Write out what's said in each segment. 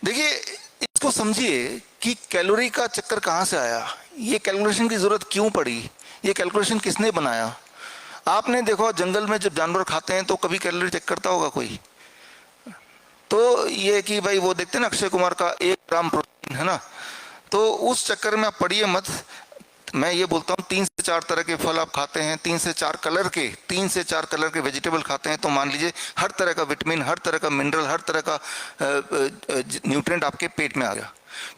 देखिए, इसको समझिए कि कैलोरी का चक्कर कहाँ से आया, ये कैलकुलेशन की जरूरत क्यों पड़ी, ये कैलकुलेशन किसने बनाया। आपने देखो जंगल में जब जानवर खाते हैं तो कभी कैलोरी चेक करता होगा कोई? तो ये कि भाई वो देखते हैं ना अक्षय कुमार का 1 ग्राम प्रोटीन, है ना। तो उस चक्कर में आप पढ़िए मत। मैं ये बोलता हूँ 3 से 4 तरह के फल आप खाते हैं, 3 से 4 कलर के वेजिटेबल खाते हैं, तो मान लीजिए हर तरह का विटामिन, हर तरह का मिनरल, हर तरह का न्यूट्रिएंट आपके पेट में आ गया।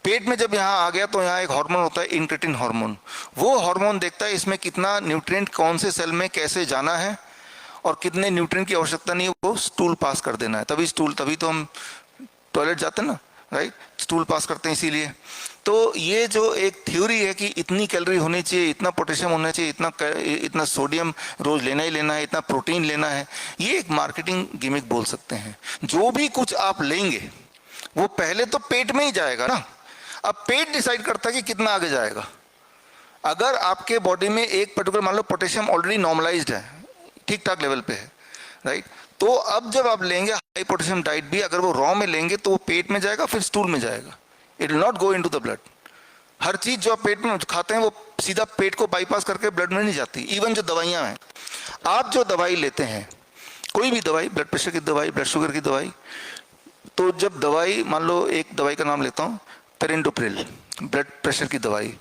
पेट में जब यहाँ आ गया तो यहाँ एक हार्मोन होता है इंक्रेटिन हार्मोन। वो हार्मोन देखता है इसमें कितना न्यूट्रिएंट कौन से सेल में कैसे जाना है और कितने न्यूट्रिएंट की आवश्यकता नहीं है, वो स्टूल पास कर देना है। तभी तो हम टॉयलेट जाते हैं ना, राइट, स्टूल पास करते हैं इसीलिए। तो ये जो एक थ्योरी है कि इतनी कैलोरी होनी चाहिए, इतना पोटेशियम होना चाहिए, इतना सोडियम रोज लेना ही लेना है, इतना प्रोटीन लेना है, ये एक मार्केटिंग गिमिक बोल सकते हैं। जो भी कुछ आप लेंगे वो पहले तो पेट में ही जाएगा ना। अब पेट डिसाइड करता है कि कितना आगे जाएगा। अगर आपके बॉडी में एक पर्टिकुलर मान लो पोटेशियम ऑलरेडी नॉर्मलाइज्ड है, ठीक ठाक लेवल पे है, राइट, तो अब जब आप लेंगे हाई पोटेशियम डाइट भी, अगर वो रॉ में लेंगे तो वो पेट में जाएगा, फिर स्टूल में जाएगा, it will not go into the blood. हर चीज जो आप पेट में खाते हैं वो सीधा पेट को बाईपास करके ब्लड में नहीं जाती। इवन जो दवाइयां हैं, आप जो दवाई लेते हैं, कोई भी दवाई, ब्लड प्रेशर की दवाई, ब्लड शुगर की दवाई, तो जब दवाई, मान लो एक दवाई का नाम लेता हूं, पेरेंटोप्रिल, ब्लड प्रेशर की दवाई,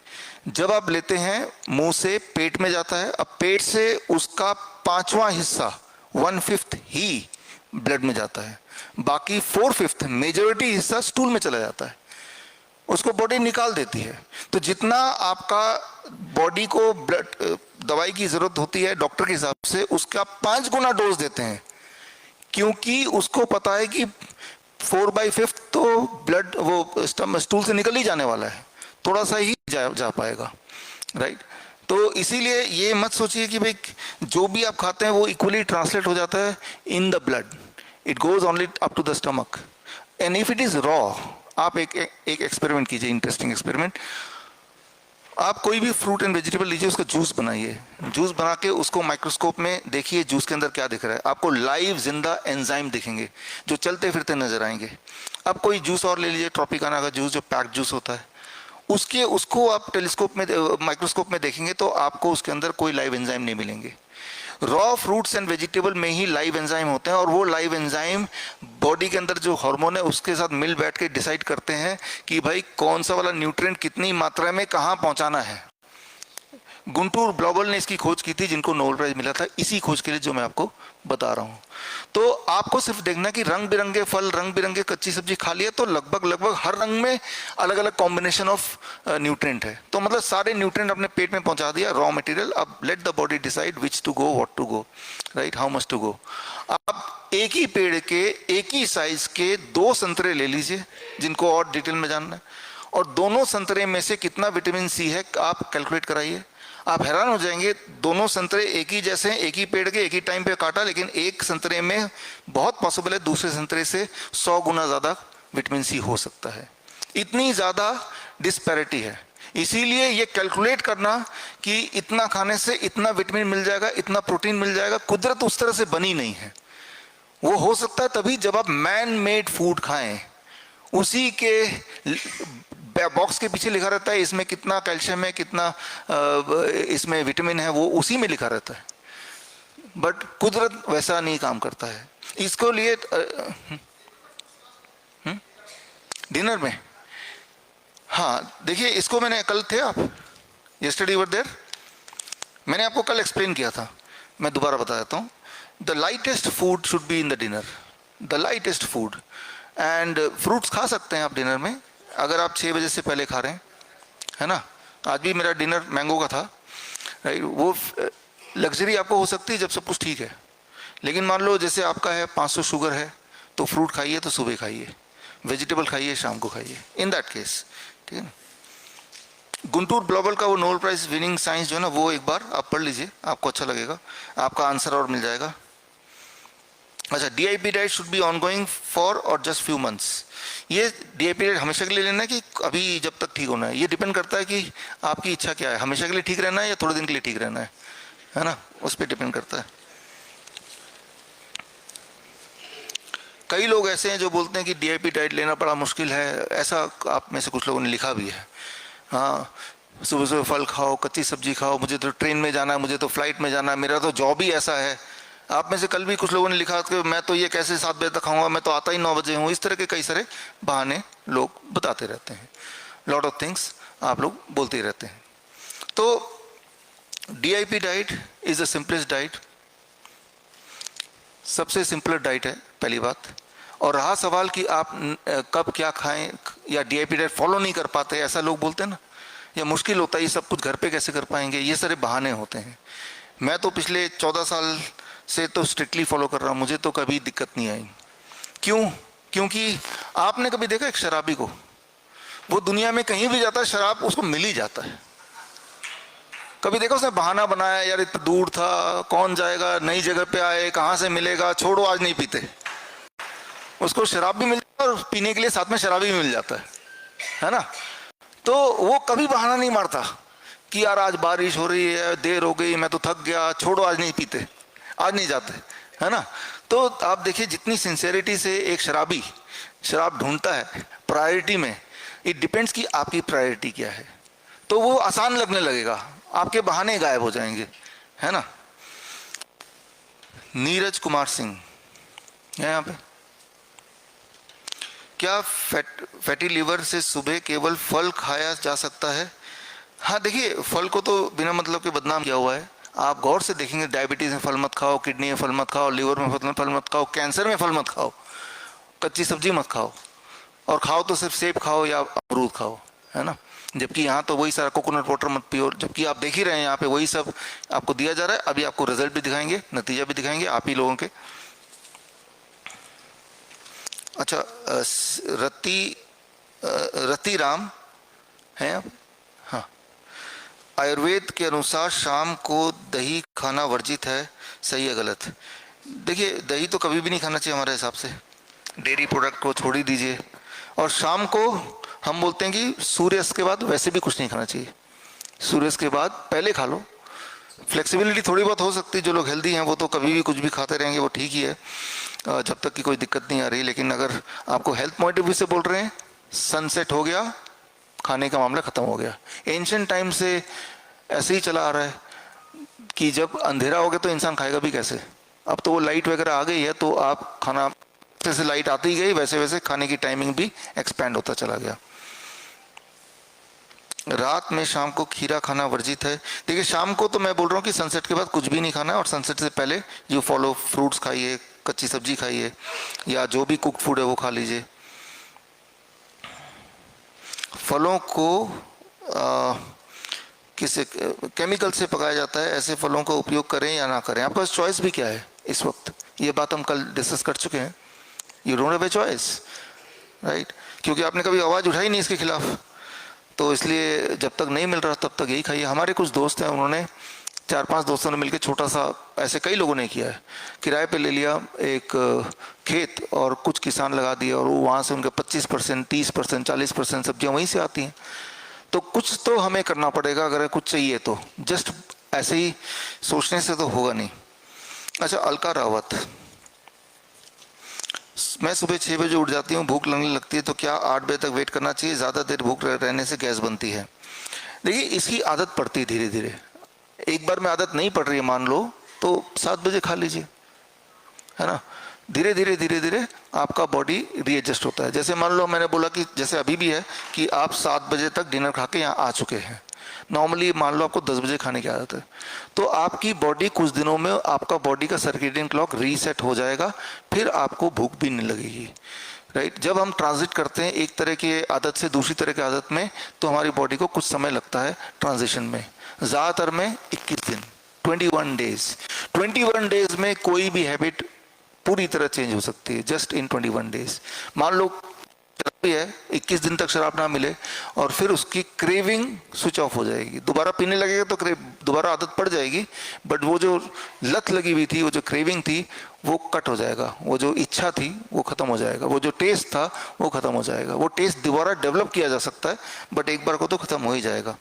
जब आप लेते हैं मुंह से पेट में जाता है। अब पेट से उसका 5वां हिस्सा, 1/5 ही ब्लड में जाता है, बाकी 4/5 मेजोरिटी हिस्सा स्टूल में चला जाता है, उसको बॉडी निकाल देती है। तो जितना आपका बॉडी को ब्लड दवाई की जरूरत होती है डॉक्टर के हिसाब से, उसका 5 गुना डोज देते हैं, क्योंकि उसको पता है कि 4/5 तो ब्लड वो स्टूल से निकल ही जाने वाला है, थोड़ा सा ही जा पाएगा, राइट। तो इसीलिए ये मत सोचिए कि भाई जो भी आप खाते हैं वो इक्वली ट्रांसलेट हो जाता है in the blood, it goes only up to the stomach. And if it is raw, आप एक एक्सपेरिमेंट कीजिए, इंटरेस्टिंग एक्सपेरिमेंट। आप कोई भी फ्रूट एंड वेजिटेबल लीजिए, उसका जूस बनाइए, जूस बना के उसको माइक्रोस्कोप में देखिए जूस के अंदर क्या दिख रहा है। आपको लाइव जिंदा एंजाइम दिखेंगे जो चलते फिरते नजर आएंगे। अब कोई जूस और ले लीजिए, ट्रॉपिकाना का जूस जो पैक्ड जूस होता है, उसको आप टेलीस्कोप में, माइक्रोस्कोप में देखेंगे तो आपको उसके अंदर कोई लाइव एंजाइम नहीं मिलेंगे। रॉ फ्रूट्स एंड वेजिटेबल में ही लाइव एंजाइम होते हैं, और वो लाइव एंजाइम बॉडी के अंदर जो हार्मोन है उसके साथ मिल बैठ के डिसाइड करते हैं कि भाई कौन सा वाला न्यूट्रिएंट कितनी मात्रा में कहाँ पहुंचाना है। गुंटूर ब्लॉबल ने इसकी खोज की थी, जिनको नोबेल प्राइज मिला था इसी खोज के लिए जो मैं आपको बता रहा हूं। तो आपको सिर्फ देखना कि रंग बिरंगे फल, रंग बिरंगे कच्ची सब्जी खा लिया तो लगभग हर रंग में अलग अलग कॉम्बिनेशन ऑफ न्यूट्रिएंट है। तो मतलब सारे न्यूट्रिएंट अपने पेट में पहुंचा दिया, रॉ मटेरियल। अब let the body decide which to go, what to go, right, how much to go. आप एक ही पेड़ के एक ही साइज के 2 संतरे ले लीजिए, जिनको और डिटेल में जानना है, और दोनों संतरे में से कितना विटामिन सी है आप कैलकुलेट कराइए। आप हैरान हो जाएंगे, दोनों संतरे एक ही जैसे हैं, एक ही पेड़ के, एक ही टाइम पे काटा, लेकिन एक संतरे में बहुत पॉसिबल है दूसरे संतरे से 100 गुना ज्यादा विटामिन सी हो सकता है। इतनी ज्यादा डिस्पैरिटी है। इसीलिए ये कैलकुलेट करना कि इतना खाने से इतना विटामिन मिल जाएगा, इतना प्रोटीन मिल जाएगा, कुदरत उस तरह से बनी नहीं है। वो हो सकता है तभी जब आप मैन मेड फूड खाएं, उसी के बॉक्स के पीछे लिखा रहता है इसमें कितना कैल्शियम है, कितना इसमें विटामिन है, वो उसी में लिखा रहता है। बट कुदरत वैसा नहीं काम करता है। इसको लिए डिनर में, हाँ देखिए, इसको मैंने कल थे आप, यस्टरडे वर देयर, मैंने आपको कल एक्सप्लेन किया था, मैं दोबारा बता देता हूँ। The lightest food should be in the dinner, the lightest food. And fruits खा सकते हैं आप डिनर में, अगर आप 6 बजे से पहले खा रहे हैं, है ना। आज भी मेरा डिनर मैंगो का था, राइट। वो लग्जरी आपको हो सकती है जब सब कुछ ठीक है, लेकिन मान लो जैसे आपका है 500 शुगर है, तो फ्रूट खाइए तो सुबह खाइए, वेजिटेबल खाइए शाम को खाइए, इन दैट केस, ठीक है ना। गुंटूर ब्लॉबल का वो नोबेल प्राइज विनिंग साइंस जो है ना, वो एक बार आप पढ़ लीजिए, आपको अच्छा लगेगा, आपका आंसर और मिल जाएगा। अच्छा, DIP diet should be ongoing for और जस्ट फ्यू मंथ्स। ये डीआईपी डाइट हमेशा के लिए लेना है कि अभी जब तक ठीक होना है, ये डिपेंड करता है कि आपकी इच्छा क्या है, हमेशा के लिए ठीक रहना है या थोड़े दिन के लिए ठीक रहना है ना, उस पर डिपेंड करता है। कई लोग ऐसे हैं जो बोलते हैं कि डीआईपी डाइट लेना बड़ा मुश्किल है, ऐसा आप में से कुछ लोगों ने लिखा भी है। हाँ, सुबह सुबह फल खाओ, कच्ची सब्जी खाओ, मुझे तो ट्रेन में जाना है, मुझे तो फ्लाइट में जाना है, मेरा तो जॉब ही ऐसा है। आप में से कल भी कुछ लोगों ने लिखा कि मैं तो ये कैसे 7 बजे तक खाऊंगा, मैं तो आता ही 9 बजे हूँ। इस तरह के कई सारे बहाने लोग बताते रहते हैं, लॉट ऑफ थिंग्स आप लोग बोलते ही रहते हैं। तो DIP diet is the simplest diet, सबसे सिंपल डाइट है पहली बात। और रहा सवाल कि आप कब क्या खाएं या डीआईपी डाइट फॉलो नहीं कर पाते, ऐसा लोग बोलते हैं ना, या मुश्किल होता है, ये सब कुछ घर पे कैसे कर पाएंगे, ये सारे बहाने होते हैं। मैं तो पिछले 14 साल से तो स्ट्रिक्टली फॉलो कर रहा हूँ, मुझे तो कभी दिक्कत नहीं आई। क्यों? क्योंकि आपने कभी देखा एक शराबी को, वो दुनिया में कहीं भी जाता है शराब उसको मिल ही जाता है। कभी देखो उसने बहाना बनाया, यार इतना दूर था, कौन जाएगा, नई जगह पे आए, कहाँ से मिलेगा, छोड़ो आज नहीं पीते। उसको शराब भी मिल जाता है और पीने के लिए साथ में शराब भी मिल जाता है ना। तो वो कभी बहाना नहीं मारता कि यार आज बारिश हो रही है, देर हो गई, मैं तो थक गया, छोड़ो आज नहीं पीते, आज नहीं जाते, है ना। तो आप देखिए जितनी सिंसेरिटी से एक शराबी शराब ढूंढता है प्रायोरिटी में, इट डिपेंड्स कि आपकी प्रायोरिटी क्या है, तो वो आसान लगने लगेगा, आपके बहाने गायब हो जाएंगे, है ना। नीरज कुमार सिंह है यहाँ पे, क्या फैटी लीवर से सुबह केवल फल खाया जा सकता है? हाँ देखिए, फल को तो बिना मतलब के बदनाम किया हुआ है। आप गौर से देखेंगे, डायबिटीज में फल मत खाओ, किडनी में फल मत खाओ, लिवर में फल मत खाओ, कैंसर में फल मत खाओ, कच्ची सब्जी मत खाओ, और खाओ तो सिर्फ सेब खाओ या अमरूद खाओ, है ना। जबकि यहाँ तो वही सारा कोकोनट वाटर मत पियो, जबकि आप देख ही रहे हैं यहाँ पे वही सब आपको दिया जा रहा है। अभी आपको रिजल्ट भी दिखाएंगे, नतीजा भी दिखाएंगे आप ही लोगों के। अच्छा, रति राम हैं आप? हाँ, आयुर्वेद के अनुसार शाम को दही खाना वर्जित है, सही है गलत? देखिए, दही तो कभी भी नहीं खाना चाहिए हमारे हिसाब से, डेयरी प्रोडक्ट को छोड़ ही दीजिए। और शाम को हम बोलते हैं कि सूर्यास्त के बाद वैसे भी कुछ नहीं खाना चाहिए, सूर्यास्त के बाद पहले खा लो। फ्लेक्सिबिलिटी थोड़ी बहुत हो सकती है, जो लोग हेल्दी हैं वो तो कभी भी कुछ भी खाते रहेंगे, वो ठीक ही है जब तक कि कोई दिक्कत नहीं आ रही। लेकिन अगर आपको हेल्थ पॉइंट ऑफ व्यू से बोल रहे हैं, सनसेट हो गया, खाने का मामला खत्म हो गया। एंशिएंट टाइम से ऐसे ही चला आ रहा है कि जब अंधेरा हो गया तो इंसान खाएगा भी कैसे। अब तो वो लाइट वगैरह आ गई है, तो आप खाना जैसे लाइट आती गई वैसे वैसे खाने की टाइमिंग भी एक्सपेंड होता चला गया। रात में शाम को खीरा खाना वर्जित है? देखिए, शाम को तो मैं बोल रहा हूँ कि सनसेट के बाद कुछ भी नहीं खाना है, और सनसेट से पहले यू फॉलो फ्रूट्स खाइए, कच्ची सब्जी खाइए, या जो भी कुक फूड है वो खा लीजिए। फलों को किसी केमिकल से पकाया जाता है, ऐसे फलों का उपयोग करें या ना करें? आपका चॉइस भी क्या है इस वक्त? ये बात हम कल डिस्कस कर चुके हैं। You don't have a choice, right? क्योंकि आपने कभी आवाज़ उठाई नहीं इसके खिलाफ, तो इसलिए जब तक नहीं मिल रहा तब तक यही खाइए। हमारे कुछ दोस्त हैं, उन्होंने 4-5 दोस्तों ने मिलकर छोटा सा, ऐसे कई लोगों ने किया है, किराए पे ले लिया एक खेत और कुछ किसान लगा दिया, और वो वहाँ से उनके 25%, 30%, 40% सब्जियाँ वहीं से आती हैं। तो कुछ तो हमें करना पड़ेगा अगर कुछ चाहिए तो, जस्ट ऐसे ही सोचने से तो होगा नहीं। अच्छा, अलका रावत, मैं सुबह 6 बजे उठ जाती हूँ, भूख लगने लगती है, तो क्या 8 बजे तक वेट करना चाहिए? ज़्यादा देर भूख रहने से गैस बनती है। देखिए, इसकी आदत पड़ती है धीरे धीरे, एक बार में आदत नहीं पड़ रही है मान लो, तो 7 बजे खा लीजिए, है ना। धीरे धीरे धीरे धीरे आपका बॉडी रीएडजस्ट होता है। जैसे मान लो मैंने बोला कि जैसे अभी भी है कि आप 7 बजे तक डिनर खा के यहाँ आ चुके हैं, नॉर्मली मान लो आपको 10 बजे खाने की आदत है, तो आपकी बॉडी कुछ दिनों में आपका बॉडी का सर्केडियन क्लॉक रीसेट हो जाएगा, फिर आपको भूख भी नहीं लगेगी, राइट। जब हम ट्रांजिट करते हैं एक तरह की आदत से दूसरी तरह की आदत में, तो हमारी बॉडी को कुछ समय लगता है ट्रांजिशन में, ज़्यादातर में 21 दिन, 21 डेज। 21 डेज में कोई भी हैबिट पूरी तरह चेंज हो सकती है, जस्ट इन 21 डेज। मान लो शराबी है, 21 दिन तक शराब ना मिले, और फिर उसकी क्रेविंग स्विच ऑफ हो जाएगी, दोबारा पीने लगेगा तो दोबारा आदत पड़ जाएगी, बट वो जो लत लगी हुई थी, वो जो क्रेविंग थी, वो कट हो जाएगा, वो जो इच्छा थी वो खत्म हो जाएगा, वो जो टेस्ट था वो खत्म हो जाएगा। वो टेस्ट दोबारा डेवलप किया जा सकता है, बट एक बार को तो खत्म हो ही जाएगा।